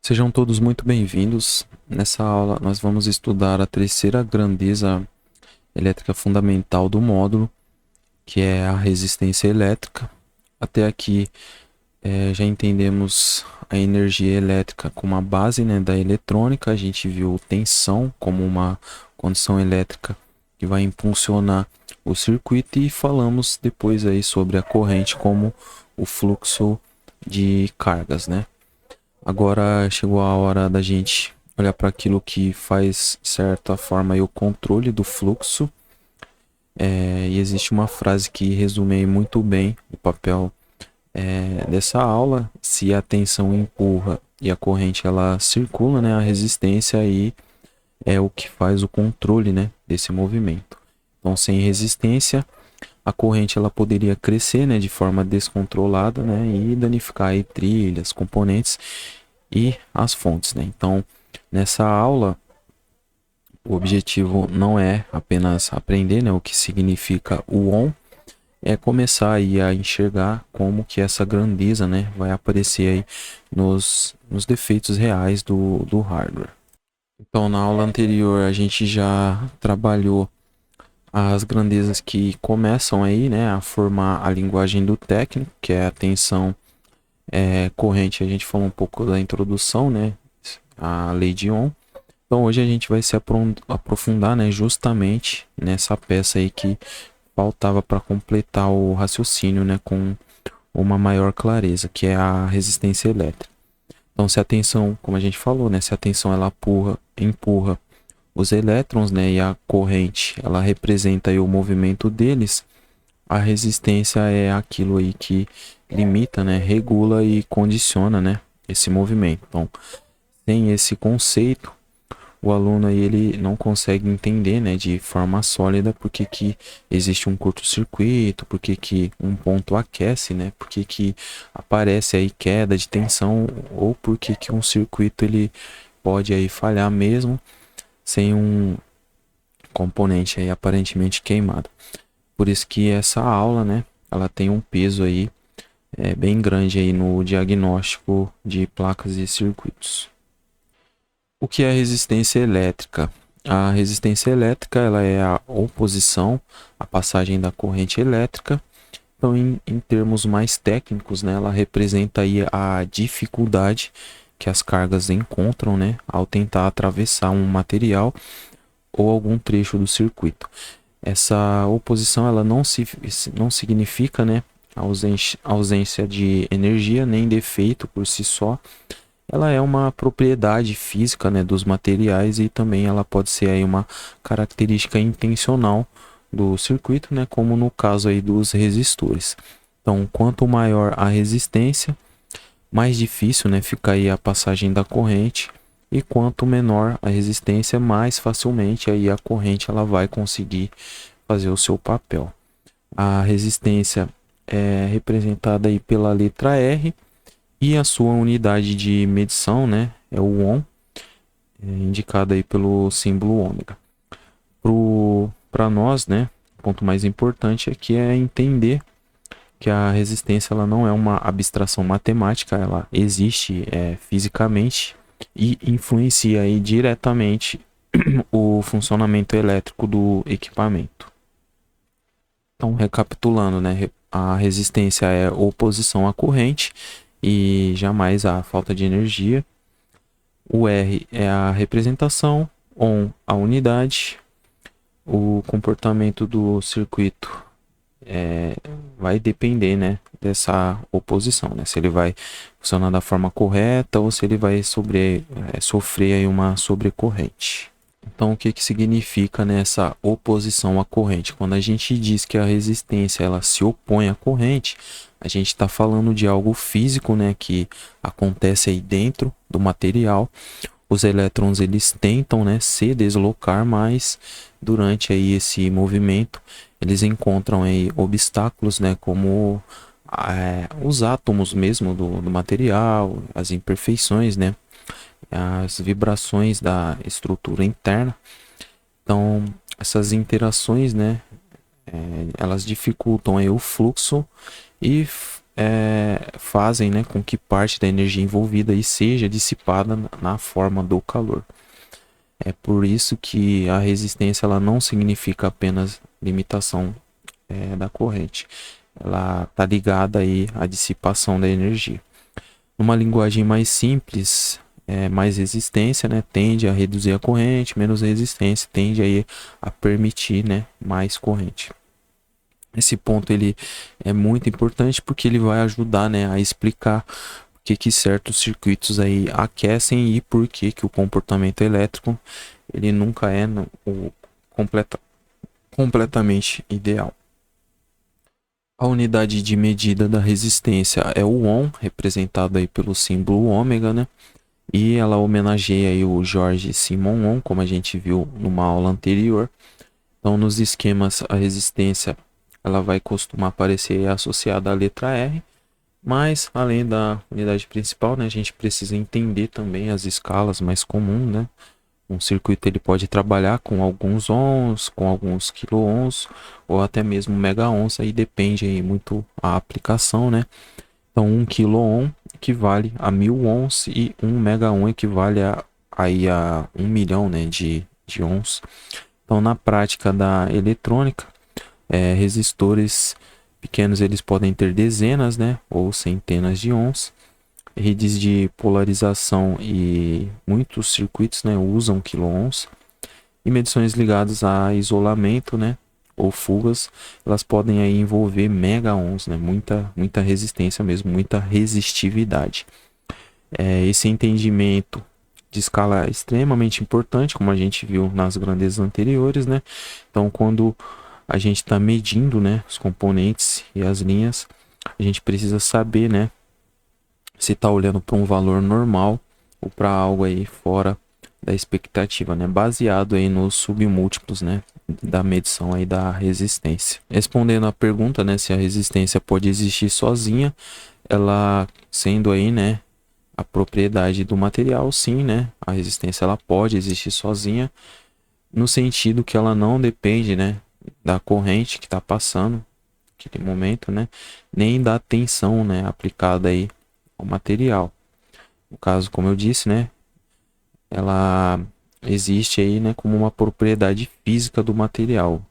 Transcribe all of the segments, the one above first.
Sejam todos muito bem-vindos. Nessa aula, nós vamos estudar a terceira grandeza elétrica fundamental do módulo, que é a resistência elétrica. Até aqui, já entendemos a energia elétrica como a base, né, da eletrônica. A gente viu tensão como uma condição elétrica que vai impulsionar o circuito e falamos depois aí sobre a corrente como o fluxo de cargas, né? Agora chegou a hora da gente olhar para aquilo que faz, de certa forma, aí, o controle do fluxo. E existe uma frase que resume aí muito bem o papel dessa aula. Se a tensão empurra e a corrente ela circula, né, a resistência aí é o que faz o controle, né, desse movimento. Então, sem resistência, a corrente ela poderia crescer, né, de forma descontrolada, né, e danificar aí trilhas, componentes e as fontes, né? Então, nessa aula, o objetivo não é apenas aprender, né, o que significa o ON, é começar aí a enxergar como que essa grandeza, né, vai aparecer aí nos defeitos reais do hardware. Então, na aula anterior, a gente já trabalhou as grandezas que começam aí, né, a formar a linguagem do técnico, que é a tensão corrente. A gente falou um pouco da introdução, né, a lei de Ohm. Então hoje a gente vai se aprofundar, né, justamente nessa peça aí que faltava para completar o raciocínio, né, com uma maior clareza, que é a resistência elétrica. Então se a tensão, como a gente falou, né, se a tensão ela empurra os elétrons, né, e a corrente ela representa aí o movimento deles, a resistência é aquilo aí que limita, né, regula e condiciona, né, esse movimento. Então, sem esse conceito, o aluno aí ele não consegue entender, né, de forma sólida porque que existe um curto-circuito, porque que um ponto aquece, né, porque que aparece aí queda de tensão ou porque que um circuito ele pode aí falhar mesmo sem um componente aí aparentemente queimado. Por isso que essa aula, né, ela tem um peso aí bem grande aí no diagnóstico de placas e circuitos. O que é resistência elétrica? A resistência elétrica ela é a oposição à passagem da corrente elétrica. Então, em termos mais técnicos, né, ela representa aí a dificuldade que as cargas encontram, né, ao tentar atravessar um material ou algum trecho do circuito. Essa oposição ela não significa, né, ausência de energia nem defeito por si só. Ela é uma propriedade física, né, dos materiais e também ela pode ser aí uma característica intencional do circuito, né, como no caso aí dos resistores. Então, quanto maior a resistência, mais difícil, né, fica aí a passagem da corrente, e quanto menor a resistência, mais facilmente aí a corrente ela vai conseguir fazer o seu papel. A resistência é representada aí pela letra R e a sua unidade de medição, né, é o ohm, indicada aí pelo símbolo ômega. Para nós, né, o ponto mais importante aqui é entender que a resistência ela não é uma abstração matemática, ela existe fisicamente e influencia aí diretamente o funcionamento elétrico do equipamento. Então, recapitulando, né, a resistência é oposição à corrente e jamais a falta de energia. O R é a representação, ON a unidade, o comportamento do circuito vai depender, né, dessa oposição, né, se ele vai funcionar da forma correta ou se ele vai sofrer aí uma sobrecorrente. Então, o que que significa nessa oposição à corrente? Quando a gente diz que a resistência ela se opõe à corrente, a gente está falando de algo físico, né, que acontece aí dentro do material. Os elétrons eles tentam, né, se deslocar, mas durante aí esse movimento eles encontram aí obstáculos, né, como os átomos mesmo do material, as imperfeições, né, as vibrações da estrutura interna. Então, essas interações, né, elas dificultam aí o fluxo e fazem, né, com que parte da energia envolvida aí seja dissipada na forma do calor. É por isso que a resistência ela não significa apenas limitação da corrente. Ela está ligada aí à dissipação da energia. Numa linguagem mais simples, mais resistência, né, tende a reduzir a corrente, menos resistência tende aí a permitir, né, mais corrente. Esse ponto ele é muito importante porque ele vai ajudar, né, a explicar por que certos circuitos aí aquecem e por que o comportamento elétrico ele nunca é o completamente ideal. A unidade de medida da resistência é o ohm, representado aí pelo símbolo ômega, né? E ela homenageia aí o George Simon Ohm, como a gente viu numa aula anterior. Então, nos esquemas, a resistência ela vai costumar aparecer associada à letra R, mas além da unidade principal, né, a gente precisa entender também as escalas mais comuns, né? Um circuito ele pode trabalhar com alguns ohms, com alguns quilo-ohms ou até mesmo mega-ohms, aí depende aí muito a aplicação, né? Então 1 kilo-ohm equivale a 1000 ohms e 1 mega-ohm equivale aí a 1 milhão, né, de ohms. Então na prática da eletrônica, resistores pequenos eles podem ter dezenas, né, ou centenas de ohms. Redes de polarização e muitos circuitos, né, usam quilo-ohms. E medições ligadas a isolamento, né, ou fugas, elas podem aí envolver mega-ohms, né, muita resistência mesmo, muita resistividade. Esse entendimento de escala é extremamente importante, como a gente viu nas grandezas anteriores, né? Então, quando a gente está medindo, né, os componentes e as linhas, a gente precisa saber, né, se está olhando para um valor normal ou para algo aí fora da expectativa, né? Baseado aí nos submúltiplos, né, da medição aí da resistência. Respondendo à pergunta, né, se a resistência pode existir sozinha, ela sendo aí, né, a propriedade do material, sim, né? A resistência ela pode existir sozinha, no sentido que ela não depende, né, da corrente que está passando naquele momento, né, nem da tensão, né, aplicada aí ao material. No caso, como eu disse, né, ela existe aí, né, como uma propriedade física do material.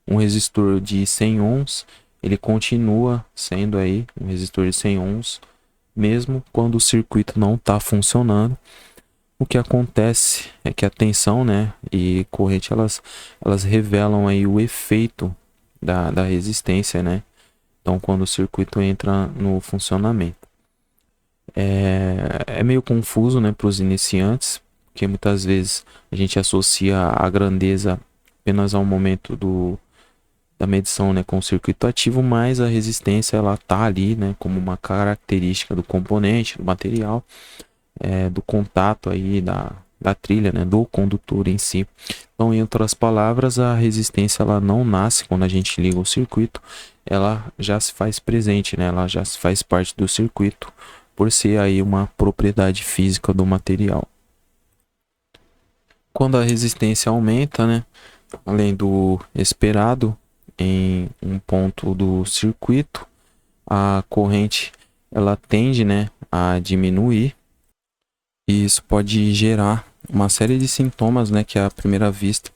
Um resistor de 100 ohms, ele continua sendo aí um resistor de 100 ohms, mesmo quando o circuito não está funcionando. O que acontece é que a tensão, né, e corrente elas revelam aí o efeito da resistência, né? Então, quando o circuito entra no funcionamento. É meio confuso, né, para os iniciantes, porque muitas vezes a gente associa a grandeza apenas ao momento da medição, né, com o circuito ativo, mas a resistência ela tá ali, né, como uma característica do componente, do material, do contato aí da trilha, né, do condutor em si. Então, em outras palavras, a resistência ela não nasce quando a gente liga o circuito, ela já se faz presente, né, ela já se faz parte do circuito, por ser aí uma propriedade física do material. Quando a resistência aumenta, né, além do esperado em um ponto do circuito, a corrente ela tende, né, a diminuir, e isso pode gerar uma série de sintomas, né, que à primeira vista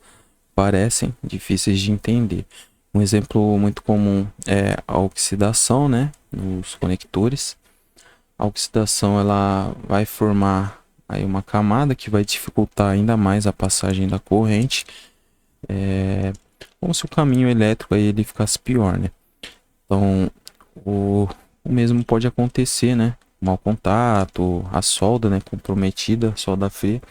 parecem difíceis de entender. Um exemplo muito comum é a oxidação, né, nos conectores. A oxidação ela vai formar aí uma camada que vai dificultar ainda mais a passagem da corrente, como se o caminho elétrico aí ele ficasse pior, né? Então, o mesmo pode acontecer, né? Mau contato, a solda, né, comprometida, solda fria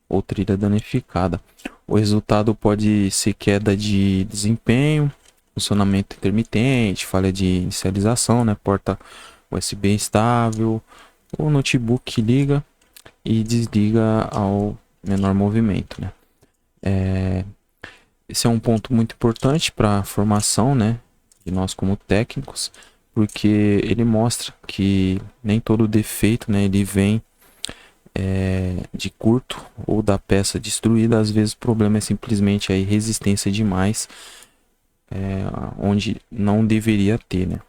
ou trilha danificada. O resultado pode ser queda de desempenho, funcionamento intermitente, falha de inicialização, né, porta USB instável, o notebook que liga e desliga ao menor movimento, né? Esse é um ponto muito importante para a formação, né, de nós como técnicos, porque ele mostra que nem todo defeito, né, ele vem de curto ou da peça destruída. Às vezes o problema é simplesmente a resistência demais, onde não deveria ter, né?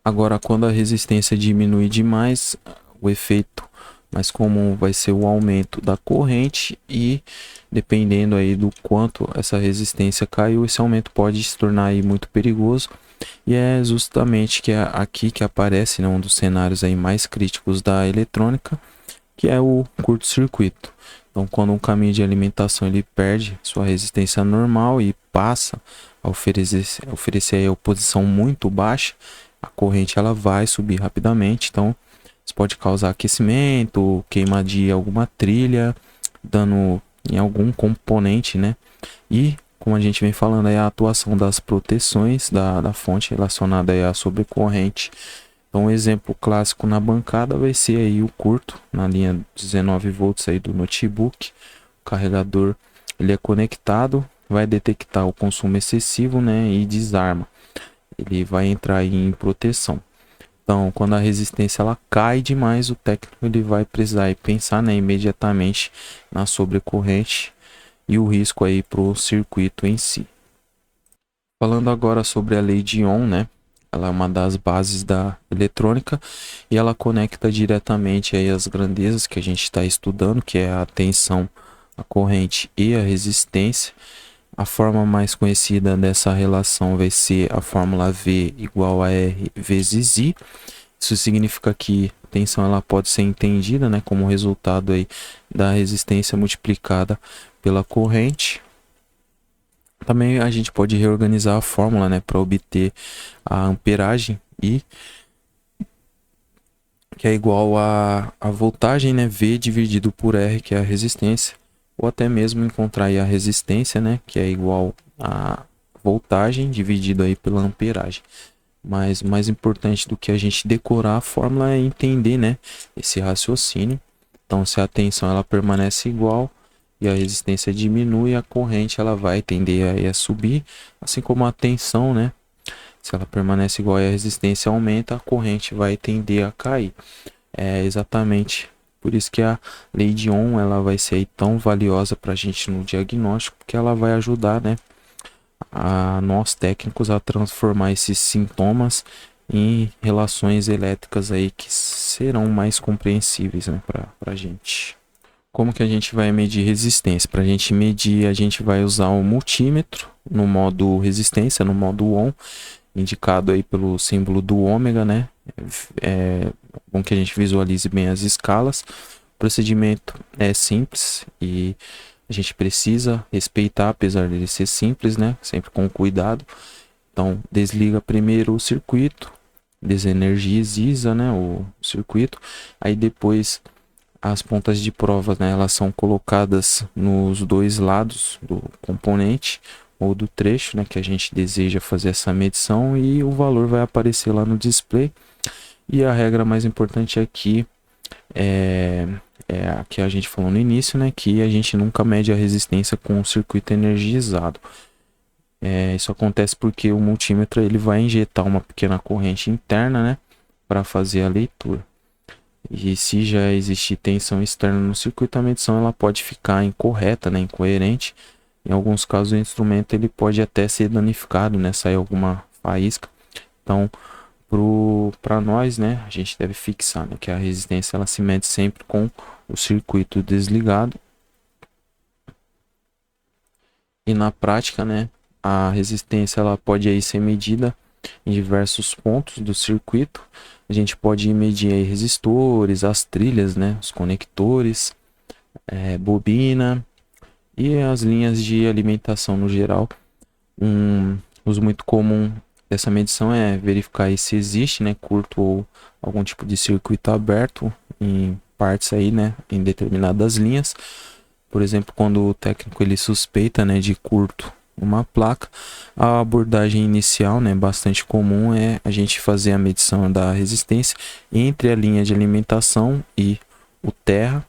Agora, quando a resistência diminui demais, o efeito mais comum vai ser o aumento da corrente e, dependendo aí do quanto essa resistência caiu, esse aumento pode se tornar aí muito perigoso. E é justamente que é aqui que aparece, né, um dos cenários aí mais críticos da eletrônica, que é o curto-circuito. Então, quando um caminho de alimentação ele perde sua resistência normal e passa a oferecer aí a oposição muito baixa, a corrente ela vai subir rapidamente. Então, isso pode causar aquecimento, queima de alguma trilha, dano em algum componente, né? E, como a gente vem falando, aí, a atuação das proteções da fonte relacionada aí à sobrecorrente. Então, um exemplo clássico na bancada vai ser aí o curto, na linha 19 volts aí do notebook. O carregador ele é conectado, vai detectar o consumo excessivo, né, e desarma. Ele vai entrar aí em proteção. Então, quando a resistência ela cai demais, o técnico ele vai precisar aí pensar, né, imediatamente na sobrecorrente e o risco aí para o circuito em si. Falando agora sobre a lei de Ohm, né? Ela é uma das bases da eletrônica e ela conecta diretamente aí as grandezas que a gente está estudando, que é a tensão, a corrente e a resistência. A forma mais conhecida dessa relação vai ser a fórmula V igual a R vezes I. Isso significa que a tensão ela pode ser entendida, né, como resultado aí da resistência multiplicada pela corrente. Também a gente pode reorganizar a fórmula, né, para obter a amperagem I, que é igual a voltagem, né, V dividido por R, que é a resistência, ou até mesmo encontrar aí a resistência, né, que é igual a voltagem dividido aí pela amperagem. Mas o mais importante do que a gente decorar a fórmula é entender, né, esse raciocínio. Então, se a tensão ela permanece igual e a resistência diminui, a corrente ela vai tender a subir, assim como a tensão, né? Se ela permanece igual e a resistência aumenta, a corrente vai tender a cair. É exatamente por isso que a lei de Ohm ela vai ser tão valiosa para a gente no diagnóstico, porque ela vai ajudar, né, a nós técnicos a transformar esses sintomas em relações elétricas aí que serão mais compreensíveis, né, para a gente. Como que a gente vai medir resistência? Para a gente medir, a gente vai usar o multímetro no modo resistência, no modo Ohm, indicado aí pelo símbolo do ômega, né? É bom que a gente visualize bem as escalas. O procedimento é simples e a gente precisa respeitar, apesar dele ser simples, né? Sempre com cuidado. Então, desliga primeiro o circuito, desenergiza, né, o circuito. Aí depois as pontas de prova, né, elas são colocadas nos dois lados do componente ou do trecho, né, que a gente deseja fazer essa medição, e o valor vai aparecer lá no display. E a regra mais importante aqui é a que a gente falou no início, né, que a gente nunca mede a resistência com o circuito energizado. Isso acontece porque o multímetro ele vai injetar uma pequena corrente interna, né, para fazer a leitura. E se já existe tensão externa no circuito, a medição ela pode ficar incorreta, né, incoerente. Em alguns casos o instrumento ele pode até ser danificado, né, sair alguma faísca. Então, para nós, né, a gente deve fixar, né, que a resistência ela se mede sempre com o circuito desligado. E na prática, né, a resistência ela pode aí ser medida em diversos pontos do circuito. A gente pode medir aí resistores, as trilhas, né, os conectores, bobina e as linhas de alimentação no geral. Um uso muito comum dessa medição é verificar aí se existe, né, curto ou algum tipo de circuito aberto em partes aí, né, em determinadas linhas. Por exemplo, quando o técnico ele suspeita, né, de curto uma placa, a abordagem inicial, né, bastante comum, é a gente fazer a medição da resistência entre a linha de alimentação e o terra.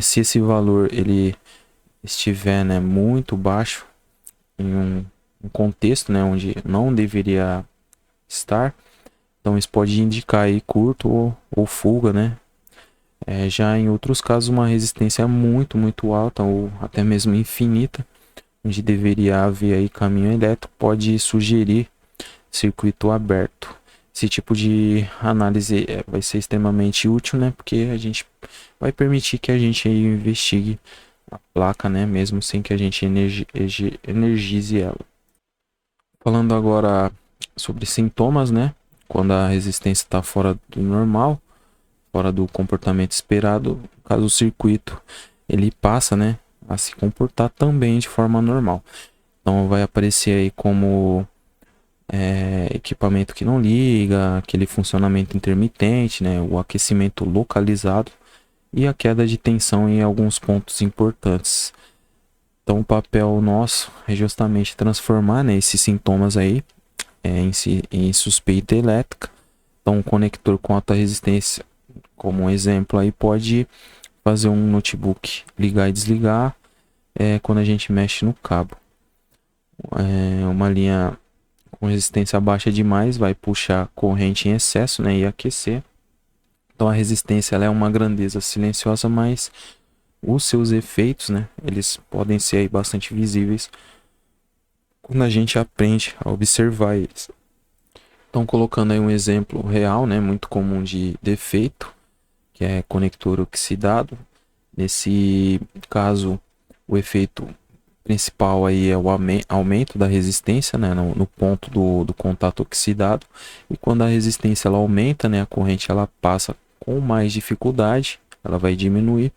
Se esse valor ele estiver, né, muito baixo em um contexto, né, onde não deveria estar, então isso pode indicar aí curto ou fuga, né. Já em outros casos, uma resistência muito alta ou até mesmo infinita, onde deveria haver aí caminho elétrico, pode sugerir circuito aberto. Esse tipo de análise vai ser extremamente útil, né? Porque a gente vai permitir que a gente aí investigue a placa, né? Mesmo sem que a gente energize ela. Falando agora sobre sintomas, né? Quando a resistência está fora do normal, fora do comportamento esperado, caso o circuito ele passa, né, a se comportar também de forma normal. Então vai aparecer aí como equipamento que não liga, aquele funcionamento intermitente, né, o aquecimento localizado e a queda de tensão em alguns pontos importantes. Então o papel nosso é justamente transformar, né, esses sintomas aí em suspeita elétrica. Então um conector com alta resistência, como um exemplo aí, pode fazer um notebook ligar e desligar quando a gente mexe no cabo. Uma linha com resistência baixa demais vai puxar corrente em excesso, né, e aquecer. Então a resistência ela é uma grandeza silenciosa, mas os seus efeitos, né, eles podem ser aí bastante visíveis quando a gente aprende a observar eles. Então colocando aí um exemplo real, né, muito comum de defeito, que é conector oxidado. Nesse caso, o efeito principal aí é o aumento da resistência, né, no ponto do contato oxidado. E quando a resistência ela aumenta, né, a corrente ela passa com mais dificuldade, ela vai diminuir.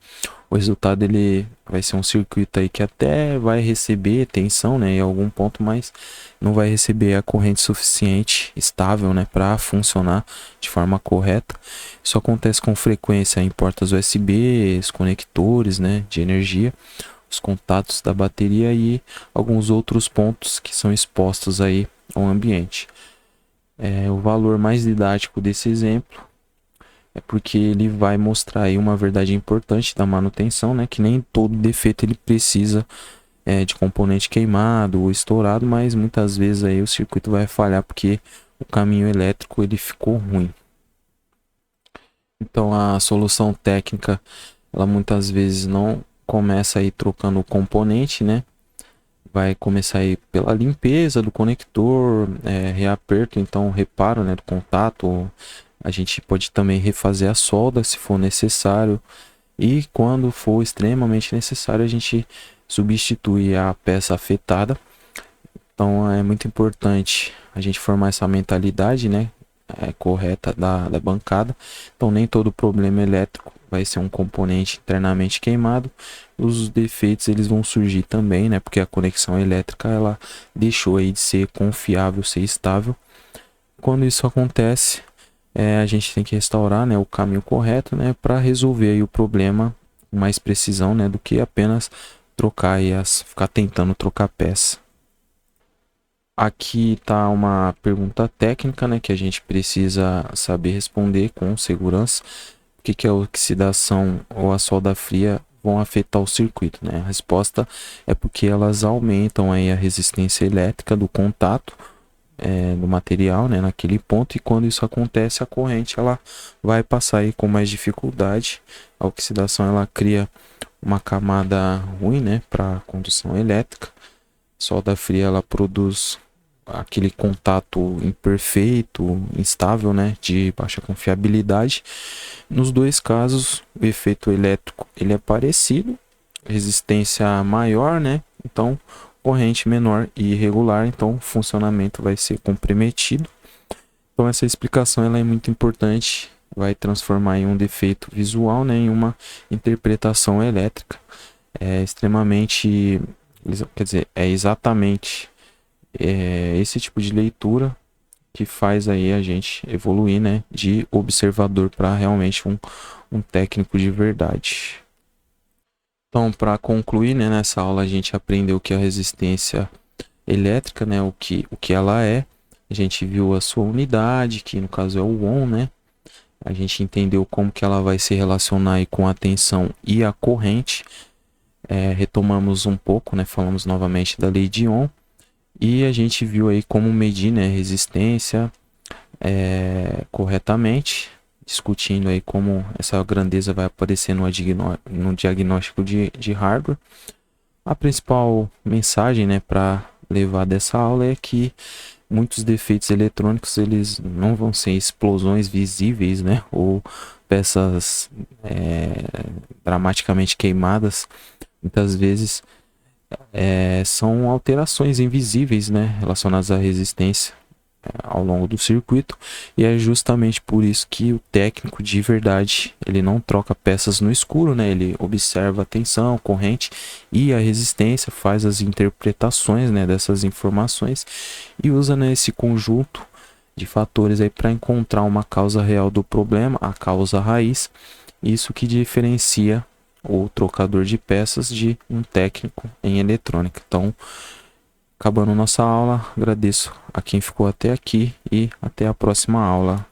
O resultado ele vai ser um circuito aí que até vai receber tensão, né, em algum ponto, mas não vai receber a corrente suficiente, estável, né, para funcionar de forma correta. Isso acontece com frequência em portas USB, conectores, né, de energia, os contatos da bateria e alguns outros pontos que são expostos aí ao ambiente. O valor mais didático desse exemplo é porque ele vai mostrar aí uma verdade importante da manutenção, né? Que nem todo defeito ele precisa de componente queimado ou estourado, mas muitas vezes aí o circuito vai falhar porque o caminho elétrico ele ficou ruim. Então a solução técnica, ela muitas vezes não começa aí trocando o componente, né? Vai começar aí pela limpeza do conector, reaperto, então reparo, né, do contato. A gente pode também refazer a solda se for necessário. E quando for extremamente necessário, a gente substitui a peça afetada. Então é muito importante a gente formar essa mentalidade, né, correta da bancada. Então nem todo problema elétrico vai ser um componente internamente queimado. Os defeitos eles vão surgir também, né, porque a conexão elétrica ela deixou aí de ser confiável, ser estável. Quando isso acontece, a gente tem que restaurar, né, o caminho correto, né, para resolver aí o problema com mais precisão, né, do que apenas trocar e ficar tentando trocar peça. Aqui está uma pergunta técnica, né, que a gente precisa saber responder com segurança. O que a oxidação ou a solda fria vão afetar o circuito, né? A resposta é porque elas aumentam aí a resistência elétrica do contato do material, né, naquele ponto, e quando isso acontece, a corrente ela vai passar aí com mais dificuldade. A oxidação ela cria uma camada ruim, né, para condução elétrica. A solda fria ela produz aquele contato imperfeito, instável, né, de baixa confiabilidade. Nos dois casos, o efeito elétrico ele é parecido, resistência maior, né? Então, corrente menor e irregular, então o funcionamento vai ser comprometido. Então essa explicação ela é muito importante, vai transformar em um defeito visual, né, em uma interpretação elétrica. É extremamente, quer dizer, é exatamente esse tipo de leitura que faz aí a gente evoluir, né, de observador para realmente um técnico de verdade. Então, para concluir, né, nessa aula a gente aprendeu que a resistência elétrica, né, o que ela é. A gente viu a sua unidade, que no caso é o ohm, né? A gente entendeu como que ela vai se relacionar aí com a tensão e a corrente. Retomamos um pouco, né? Falamos novamente da lei de Ohm. E a gente viu aí como medir, né, resistência corretamente, discutindo aí como essa grandeza vai aparecer no diagnóstico de hardware. A principal mensagem, né, para levar dessa aula é que muitos defeitos eletrônicos eles não vão ser explosões visíveis, né? Ou peças dramaticamente queimadas. Muitas vezes são alterações invisíveis, né? Relacionadas à resistência ao longo do circuito, e é justamente por isso que o técnico de verdade ele não troca peças no escuro, né? Ele observa a tensão, corrente e a resistência, faz as interpretações, né, dessas informações e usa, né, esse conjunto de fatores aí para encontrar uma causa real do problema, a causa raiz. Isso que diferencia o trocador de peças de um técnico em eletrônica. Então, acabando nossa aula, agradeço a quem ficou até aqui e até a próxima aula.